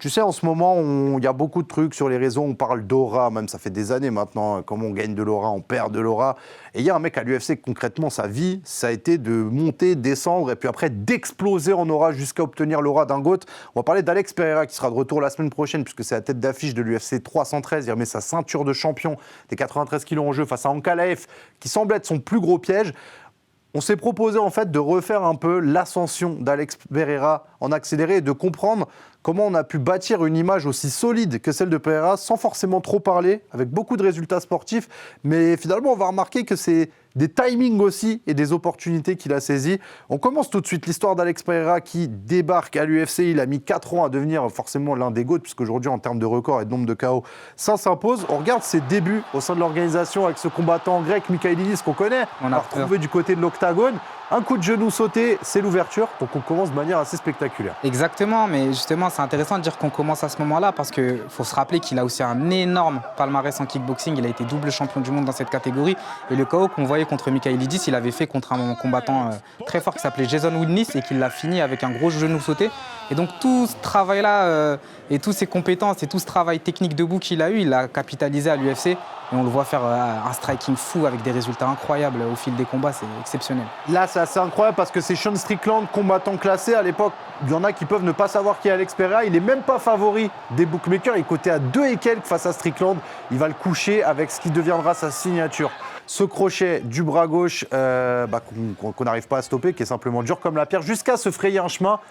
Tu sais, en ce moment, il y a beaucoup de trucs sur les réseaux, on parle d'aura, même ça fait des années maintenant, comment on gagne de l'aura, on perd de l'aura. Et il y a un mec à l'UFC, concrètement, sa vie, ça a été de monter, descendre, et puis après d'exploser en aura jusqu'à obtenir l'aura d'un GOAT. On va parler d'Alex Pereira, qui sera de retour la semaine prochaine, puisque c'est la tête d'affiche de l'UFC 313. Il remet sa ceinture de champion des 93 kilos en jeu face à Ankalaev, qui semble être son plus gros piège. On s'est proposé en fait de refaire un peu l'ascension d'Alex Pereira en accéléré et de comprendre comment on a pu bâtir une image aussi solide que celle de Pereira sans forcément trop parler, avec beaucoup de résultats sportifs. Mais finalement, on va remarquer que c'est des timings aussi et des opportunités qu'il a saisies. On commence tout de suite l'histoire d'Alex Pereira qui débarque à l'UFC. Il a mis 4 ans à devenir forcément l'un des GOAT, puisqu'aujourd'hui, en termes de record et de nombre de KO, ça s'impose. On regarde ses débuts au sein de l'organisation avec ce combattant grec, Michailidis, qu'on connaît. On a retrouvé du côté de l'octagone. Un coup de genou sauté, c'est l'ouverture. Donc on commence de manière assez spectaculaire. Exactement, mais justement, c'est intéressant de dire qu'on commence à ce moment-là parce qu'il faut se rappeler qu'il a aussi un énorme palmarès en kickboxing. Il a été double champion du monde dans cette catégorie. Et le KO qu'on voyait contre Michailidis, il avait fait contre un combattant très fort qui s'appelait Jason Woodnis et qu'il l'a fini avec un gros genou sauté. Et donc tout ce travail-là et toutes ses compétences et tout ce travail technique debout qu'il a eu, il l'a capitalisé à l'UFC. Et on le voit faire un striking fou avec des résultats incroyables au fil des combats, c'est exceptionnel. Là, c'est assez incroyable parce que c'est Sean Strickland, combattant classé. À l'époque, il y en a qui peuvent ne pas savoir qui est Alex Pereira. Il n'est même pas favori des bookmakers. Il est coté à 2 et quelques face à Strickland. Il va le coucher avec ce qui deviendra sa signature. Ce crochet du bras gauche qu'on n'arrive pas à stopper, qui est simplement dur comme la pierre, jusqu'à se frayer un chemin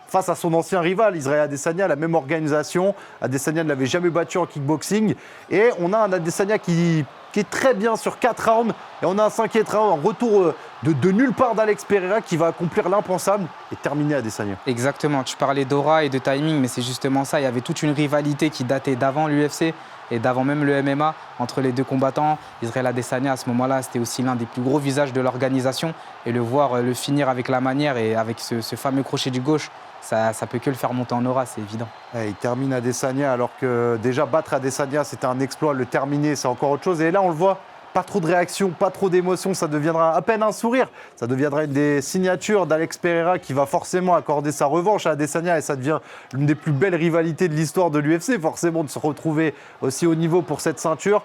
face à son ancien rival, Israël Adesanya, la même organisation. Adesanya ne l'avait jamais battu en kickboxing. Et on a un Adesanya qui est très bien sur 4 rounds. Et on a un 5e round en retour de nulle part d'Alex Pereira qui va accomplir l'impensable et terminer Adesanya. Exactement, tu parlais d'aura et de timing, mais c'est justement ça. Il y avait toute une rivalité qui datait d'avant l'UFC et d'avant même le MMA entre les deux combattants. Israël Adesanya, à ce moment-là, c'était aussi l'un des plus gros visages de l'organisation. Et le voir le finir avec la manière et avec ce fameux crochet du gauche, ça peut que le faire monter en aura, c'est évident. Ouais, il termine Adesanya alors que déjà battre Adesanya, c'était un exploit. Le terminer, c'est encore autre chose. Et là, on le voit, pas trop de réaction, pas trop d'émotion. Ça deviendra à peine un sourire. Ça deviendra une des signatures d'Alex Pereira qui va forcément accorder sa revanche à Adesanya. Et ça devient l'une des plus belles rivalités de l'histoire de l'UFC, forcément, de se retrouver aussi haut niveau pour cette ceinture.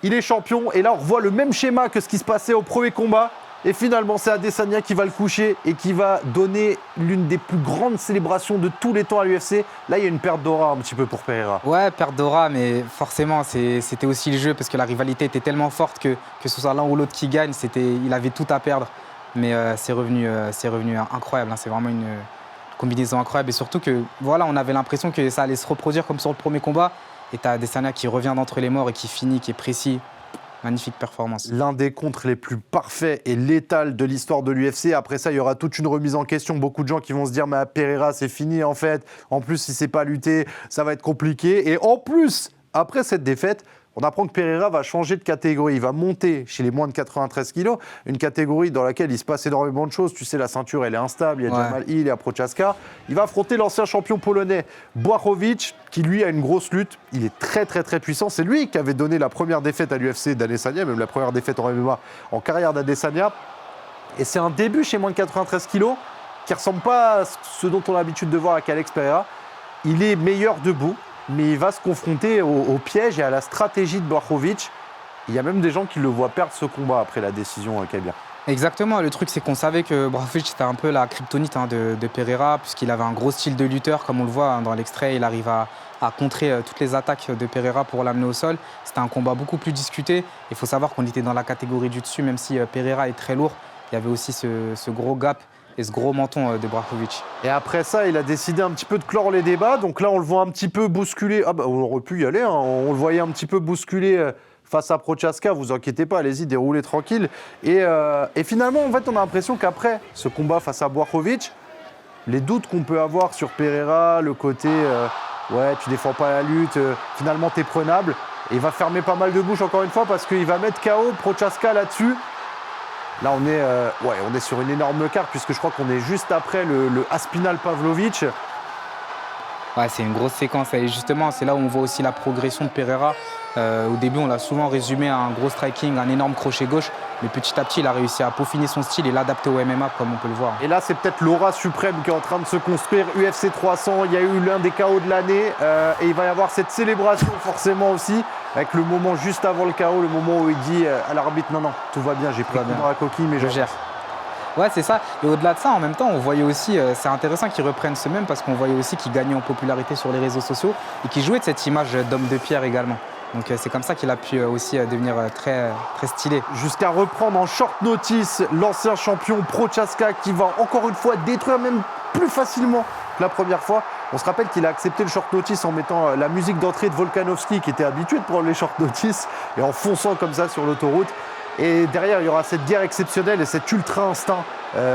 Il est champion. Et là, on revoit le même schéma que ce qui se passait au premier combat. Et finalement, c'est Adesanya qui va le coucher et qui va donner l'une des plus grandes célébrations de tous les temps à l'UFC. Là, il y a une perte d'aura un petit peu pour Pereira. Ouais, perte d'aura, mais forcément, c'était aussi le jeu parce que la rivalité était tellement forte que ce soit l'un ou l'autre qui gagne, il avait tout à perdre. Mais c'est revenu incroyable. Hein. C'est vraiment une combinaison incroyable. Et surtout que, voilà, on avait l'impression que ça allait se reproduire comme sur le premier combat. Et tu as Adesanya qui revient d'entre les morts et qui finit, qui est précis. Magnifique performance. L'un des contres les plus parfaits et létals de l'histoire de l'UFC. Après ça, il y aura toute une remise en question. Beaucoup de gens qui vont se dire « mais Pereira, c'est fini en fait. En plus, si c'est pas lutter, ça va être compliqué. » Et en plus, après cette défaite, on apprend que Pereira va changer de catégorie. Il va monter chez les moins de 93 kilos, une catégorie dans laquelle il se passe énormément de choses. Tu sais, la ceinture, elle est instable. Il y a Jamal Hill, il y a Prochaska. Il va affronter l'ancien champion polonais, Błachowicz, qui lui a une grosse lutte. Il est très, très, très puissant. C'est lui qui avait donné la première défaite à l'UFC d'Adesanya, même la première défaite en MMA en carrière d'Adesanya. Et c'est un début chez moins de 93 kilos qui ne ressemble pas à ce dont on a l'habitude de voir avec Alex Pereira. Il est meilleur debout, mais il va se confronter au piège et à la stratégie de Błachowicz. Il y a même des gens qui le voient perdre ce combat après la décision Kabir. Exactement, le truc c'est qu'on savait que Błachowicz c'était un peu la kryptonite de Pereira, puisqu'il avait un gros style de lutteur, comme on le voit dans l'extrait, il arrive à contrer toutes les attaques de Pereira pour l'amener au sol. C'était un combat beaucoup plus discuté. Il faut savoir qu'on était dans la catégorie du dessus, même si Pereira est très lourd, il y avait aussi ce gros gap et ce gros menton de Błachowicz. Et après ça, il a décidé un petit peu de clore les débats. Donc là, on le voit un petit peu bousculer. On aurait pu y aller, hein. On le voyait un petit peu bousculer face à Prochaska. Vous inquiétez pas, allez-y, déroulez tranquille. Et finalement, en fait, on a l'impression qu'après ce combat face à Błachowicz, les doutes qu'on peut avoir sur Pereira, le côté ouais, tu défends pas la lutte, finalement, t'es prenable. Et il va fermer pas mal de bouches encore une fois parce qu'il va mettre KO Prochaska là-dessus. Là, on est sur une énorme carte puisque je crois qu'on est juste après le Aspinal Pavlovich. Ouais, c'est une grosse séquence. Et justement, c'est là où on voit aussi la progression de Pereira. Au début, on l'a souvent résumé à un gros striking, un énorme crochet gauche. Mais petit à petit, il a réussi à peaufiner son style et l'adapter au MMA, comme on peut le voir. Et là, c'est peut-être l'aura suprême qui est en train de se construire. UFC 300, il y a eu l'un des KO de l'année. Et il va y avoir cette célébration forcément aussi, avec le moment juste avant le KO, le moment où il dit à l'arbitre, non, tout va bien, j'ai pris le coup dans la coquille, mais je gère. Ouais, c'est ça. Et au-delà de ça, en même temps, on voyait aussi, c'est intéressant qu'ils reprennent ce même parce qu'on voyait aussi qu'il gagnait en popularité sur les réseaux sociaux et qu'il jouait de cette image d'homme de pierre également. Donc c'est comme ça qu'il a pu aussi devenir très stylé. Jusqu'à reprendre en short notice l'ancien champion Prochaska qui va encore une fois détruire même plus facilement que la première fois. On se rappelle qu'il a accepté le short notice en mettant la musique d'entrée de Volkanovski qui était habitué de prendre les short notice et en fonçant comme ça sur l'autoroute. Et derrière, il y aura cette guerre exceptionnelle et cet ultra instinct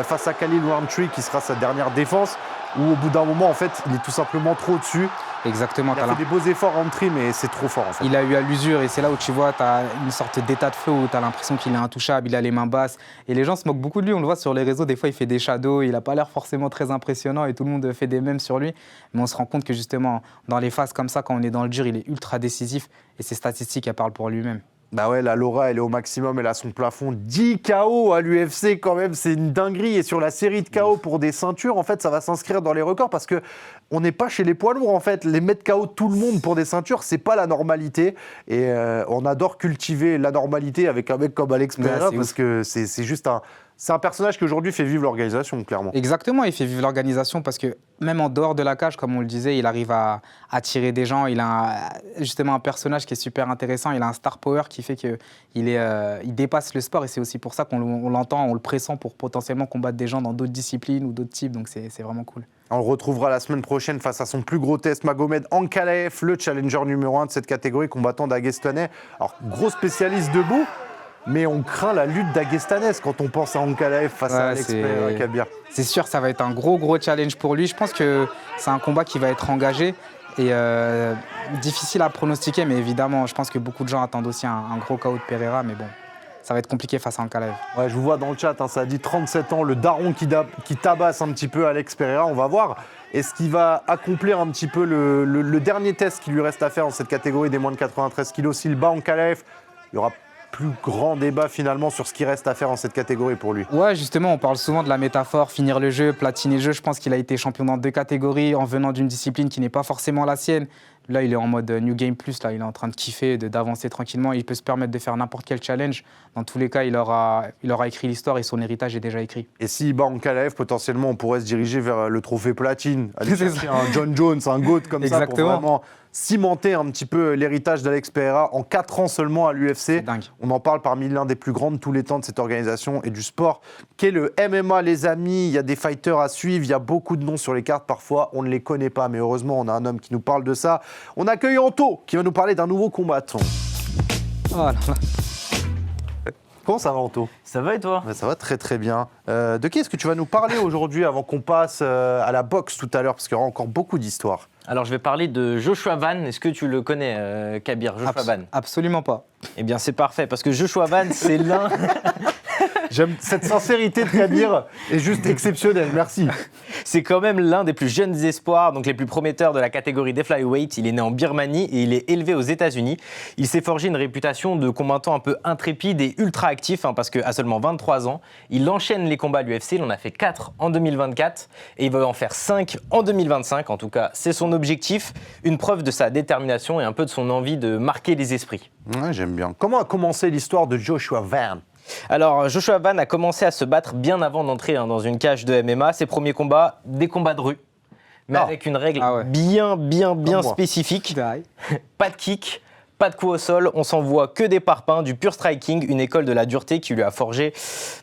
face à Khalil Rountree qui sera sa dernière défense où au bout d'un moment, en fait, il est tout simplement trop au-dessus. Exactement. Il a fait des beaux efforts en tri, mais c'est trop fort en fait. Il a eu à l'usure et c'est là où tu vois, tu as une sorte d'état de feu où tu as l'impression qu'il est intouchable, il a les mains basses. Et les gens se moquent beaucoup de lui, on le voit sur les réseaux, des fois il fait des shadows, il n'a pas l'air forcément très impressionnant et tout le monde fait des mèmes sur lui. Mais on se rend compte que justement, dans les phases comme ça, quand on est dans le dur, il est ultra décisif et ses statistiques, elles parlent pour lui-même. Bah ouais, la Laura, elle est au maximum, elle a son plafond. 10 KO à l'UFC quand même, c'est une dinguerie. Et sur la série de KO pour des ceintures, en fait, ça va s'inscrire dans les records parce que on n'est pas chez les poids lourds, en fait. Les mettre KO tout le monde pour des ceintures, c'est pas la normalité. Et on adore cultiver la normalité avec un mec comme Alex Pereira parce que c'est juste un... C'est un personnage qui aujourd'hui fait vivre l'organisation, clairement. Exactement, il fait vivre l'organisation parce que même en dehors de la cage, comme on le disait, il arrive à attirer des gens. Il a justement un personnage qui est super intéressant. Il a un star power qui fait qu'il dépasse le sport et c'est aussi pour ça qu'on l'entend, on le pressent pour potentiellement combattre des gens dans d'autres disciplines ou d'autres types. Donc c'est vraiment cool. On le retrouvera la semaine prochaine face à son plus gros test, Magomed Ankalaev, le challenger numéro 1 de cette catégorie, combattant dagestanais. Alors, gros spécialiste debout. Mais on craint la lutte daghestanaise quand on pense à Ankalaev face à Alex Pereira Kabir. C'est sûr, ça va être un gros challenge pour lui. Je pense que c'est un combat qui va être engagé et difficile à pronostiquer. Mais évidemment, je pense que beaucoup de gens attendent aussi un gros KO de Pereira. Mais bon, ça va être compliqué face à Ankalaev. Ouais, je vous vois dans le chat, ça a dit 37 ans, le daron qui tabasse un petit peu Alex Pereira. On va voir. Est-ce qu'il va accomplir un petit peu le dernier test qui lui reste à faire dans cette catégorie des moins de 93 kilos? S'il bat Ankalaev, il y aura plus grand débat finalement sur ce qui reste à faire dans cette catégorie pour lui. Ouais, justement, on parle souvent de la métaphore, finir le jeu, platiner le jeu. Je pense qu'il a été champion dans 2 catégories en venant d'une discipline qui n'est pas forcément la sienne. Là, il est en mode New Game Plus, là, il est en train de kiffer, d'avancer tranquillement. Il peut se permettre de faire n'importe quel challenge. Dans tous les cas, il aura écrit l'histoire et son héritage est déjà écrit. Et s'il bat Ankalaev, potentiellement, on pourrait se diriger vers le trophée platine. Aller chercher un John Jones, un GOAT comme ça pour vraiment cimenter un petit peu l'héritage d'Alex Pereira en 4 ans seulement à l'UFC. On en parle parmi l'un des plus grands de tous les temps de cette organisation et du sport qu'est le MMA, les amis. Il y a des fighters à suivre, il y a beaucoup de noms sur les cartes. Parfois, on ne les connaît pas, mais heureusement, on a un homme qui nous parle de ça. On accueille Anto qui va nous parler d'un nouveau combattant. Oh là là. Comment ça va, Anto? Ça va et toi? Ça va très très bien. De qui est-ce que tu vas nous parler aujourd'hui avant qu'on passe à la boxe tout à l'heure? Parce qu'il y aura encore beaucoup d'histoires. Alors je vais parler de Joshua Van. Est-ce que tu le connais, Kabir? Joshua Van? Absolument pas. Eh bien c'est parfait parce que Joshua Van c'est l'un... J'aime cette sincérité de Kabir, est juste exceptionnelle, merci. C'est quand même l'un des plus jeunes espoirs, donc les plus prometteurs de la catégorie des flyweight. Il est né en Birmanie et il est élevé aux États-Unis. Il s'est forgé une réputation de combattant un peu intrépide et ultra actif, parce qu'à seulement 23 ans, il enchaîne les combats à l'UFC. Il en a fait 4 en 2024 et il va en faire 5 en 2025. En tout cas, c'est son objectif, une preuve de sa détermination et un peu de son envie de marquer les esprits. Ouais, j'aime bien. Comment a commencé l'histoire de Joshua Van? Alors, Joshua Van a commencé à se battre bien avant d'entrer dans une cage de MMA. Ses premiers combats, des combats de rue, mais avec une règle bien spécifique. Pas de kick, pas de coup au sol, on s'envoie que des parpaings, du pur striking, une école de la dureté qui lui a forgé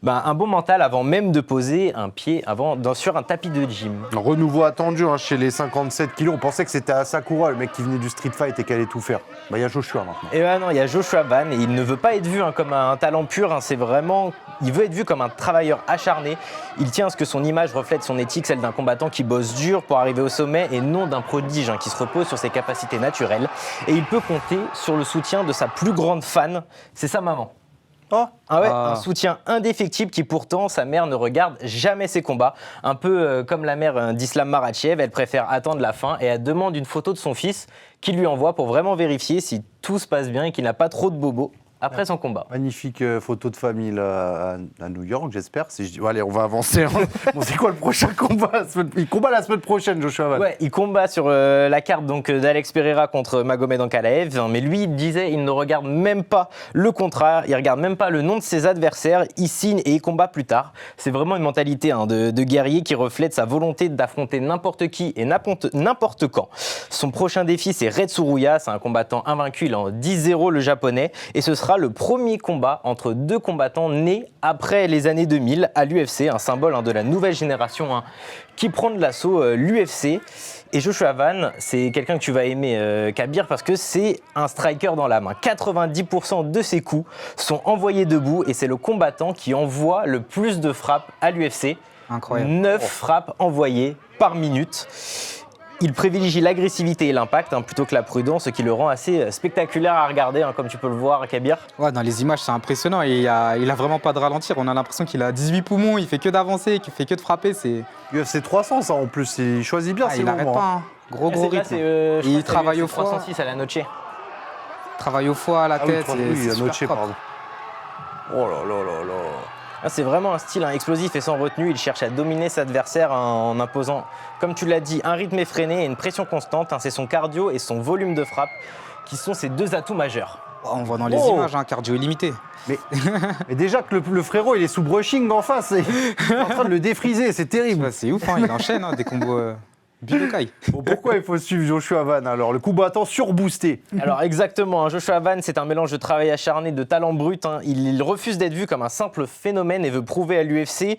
un bon mental avant même de poser un pied sur un tapis de gym. Un renouveau attendu chez les 57 kilos. On pensait que c'était Asakura, le mec qui venait du street fight et qui allait tout faire. Il y a Joshua maintenant. Et non, il y a Joshua Van et il ne veut pas être vu comme un talent pur. C'est vraiment, il veut être vu comme un travailleur acharné. Il tient à ce que son image reflète son éthique, celle d'un combattant qui bosse dur pour arriver au sommet et non d'un prodige qui se repose sur ses capacités naturelles. Et il peut compter sur le soutien de sa plus grande fan, c'est sa maman. Un soutien indéfectible qui pourtant, sa mère ne regarde jamais ses combats. Un peu comme la mère d'Islam Makhachev, elle préfère attendre la fin et elle demande une photo de son fils qu'il lui envoie pour vraiment vérifier si tout se passe bien et qu'il n'a pas trop de bobos. après son combat. Magnifique photo de famille là, à New York, j'espère. Si je dis, allez, on va avancer. Bon, c'est quoi le prochain combat? Il combat la semaine prochaine, Joshua Van. Ouais, il combat sur la carte donc d'Alex Pereira contre Magomed Ankalaev, mais lui il disait il ne regarde même pas le contrat, il regarde même pas le nom de ses adversaires, il signe et il combat plus tard. C'est vraiment une mentalité de guerrier qui reflète sa volonté d'affronter n'importe qui et n'importe quand. Son prochain défi c'est Red Tsuruya, c'est un combattant invaincu, il est en 10-0 le japonais, et ce sera le premier combat entre deux combattants nés après les années 2000 à l'UFC, un symbole de la nouvelle génération qui prend de l'assaut l'UFC. Et Joshua Van, c'est quelqu'un que tu vas aimer, Kabir, parce que c'est un striker dans l'âme. 90% de ses coups sont envoyés debout et c'est le combattant qui envoie le plus de frappes à l'UFC. Incroyable. 9 frappes envoyées par minute. Il privilégie l'agressivité et l'impact plutôt que la prudence, ce qui le rend assez spectaculaire à regarder, comme tu peux le voir, Kabir. Ouais, dans les images, c'est impressionnant et il a vraiment pas de ralentir. On a l'impression qu'il a 18 poumons, il fait que d'avancer, qu'il fait que de frapper. UFC 300, ça en plus, il choisit bien ses Il n'arrête moments. pas. Hein. Gros rythme. Il travaille au foie. 306 à la Noche. Travaille au foie, à la tête. Oui, c'est Noche, super propre. pardon. Oh là là là là. C'est vraiment un style explosif et sans retenue. Il cherche à dominer ses adversaires en imposant, comme tu l'as dit, un rythme effréné et une pression constante. C'est son cardio et son volume de frappe qui sont ses deux atouts majeurs. On voit dans les images, cardio illimité. Mais déjà que le frérot, il est sous brushing en face, il est en train de le défriser, c'est terrible. C'est ouf, il enchaîne des combos Budokai. Bon, pourquoi il faut suivre Joshua Van alors, le combattant surboosté? Alors exactement, Joshua Van, c'est un mélange de travail acharné, de talent brut. Il refuse d'être vu comme un simple phénomène et veut prouver à l'UFC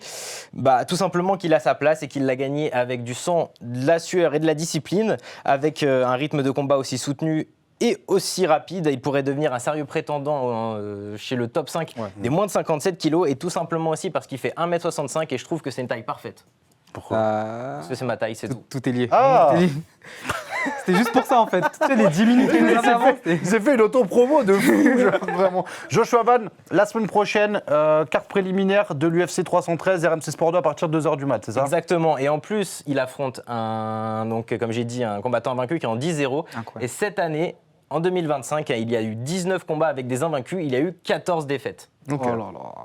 tout simplement qu'il a sa place et qu'il l'a gagné avec du sang, de la sueur et de la discipline, avec un rythme de combat aussi soutenu et aussi rapide. Il pourrait devenir un sérieux prétendant chez le top 5 des moins de 57 kilos, et tout simplement aussi parce qu'il fait 1m65 et je trouve que c'est une taille parfaite. Pourquoi? Parce que c'est ma taille, c'est tout. Tout est lié. Ah. Tout est lié. C'était juste pour ça en fait. Tu sais, les 10 minutes que nous avons avant, Il s'est fait une auto-promo de fou, vraiment. Joshua Van, la semaine prochaine, carte préliminaire de l'UFC 313, RMC Sport 2 à partir de 2h du mat, c'est ça? Exactement, et en plus, il affronte comme j'ai dit, un combattant invaincu qui est en 10-0. Et cette année, en 2025, il y a eu 19 combats avec des invaincus, il y a eu 14 défaites. Okay. Oh là là.